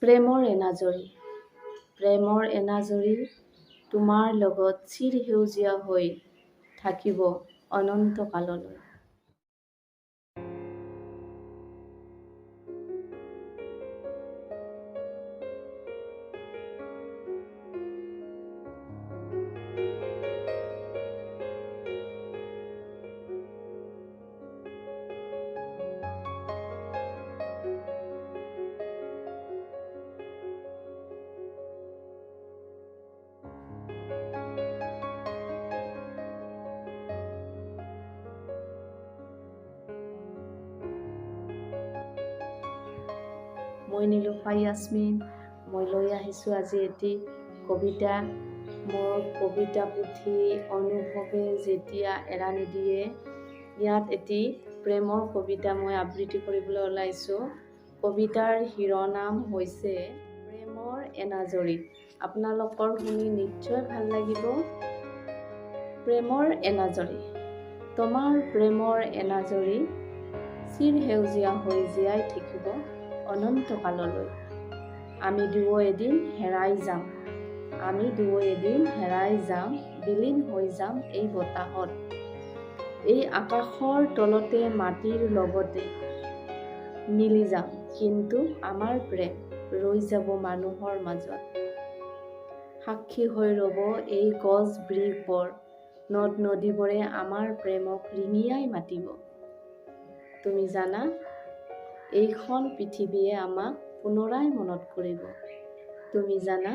প্ৰেমৰ এনাজৰী তোমাৰ লগত চিৰ সেউজীয়া হৈ থাকিব অনন্ত কাললৈ। মই নীলুফা ইয়াসমিন, মই লৈ আহিছোঁ আজি এটি কবিতা। মোৰ কবিতা পুথি অনুভৱে যেতিয়া এৰা নিদিয়ে, ইয়াত এটি প্ৰেমৰ কবিতা মই আবৃত্তি কৰিবলৈ ওলাইছোঁ। কবিতাৰ শিৰোনাম হৈছে প্ৰেমৰ এনাজৰী। আপোনালোকৰ শুনি নিশ্চয় ভাল লাগিব। প্ৰেমৰ এনাজৰী। তোমাৰ প্ৰেমৰ এনাজৰী চিৰ সেউজীয়া হৈ জীয়াই থাকিব অনন্ত কাললৈ। আমি দুয়ো এদিন হেৰাই যাম, বিলীন হৈ যাম এই বতাহত। এই আকাশৰ তলতে মাটিৰ লগতে মিলি যাম, কিন্তু আমাৰ প্ৰেম ৰৈ যাব মানুহৰ মাজত। সাক্ষী হৈ ৰ'ব এই গছ বৃক্ষবোৰ, নদ নদীবোৰে আমাৰ প্ৰেমক ৰিঙিয়াই মাতিব। তুমি জানা, এইখন পৃথিৱীয়ে আমাক পুনৰাই মনত কৰিব। তুমি জানা,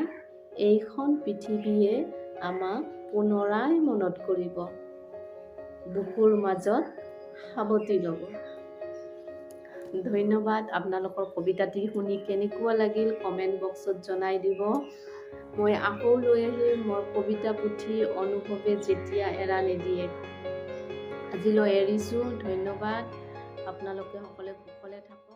এইখন পৃথিৱীয়ে আমাক পুনৰাই মনত কৰিব। বুকুৰ মাজত সাৱটি ল'ব। ধন্যবাদ। আপোনালোকৰ কবিতাটি শুনি কেনেকুৱা লাগিল কমেণ্ট বক্সত জনাই দিব। মই আকৌ লৈ আহিম মোৰ কবিতা পুথি অনুভৱে যেতিয়া এৰা নিদিয়ে। আজিলৈ এৰিছোঁ। ধন্যবাদ। আপোনালোকে সকলোৱে কুশলে থাকক।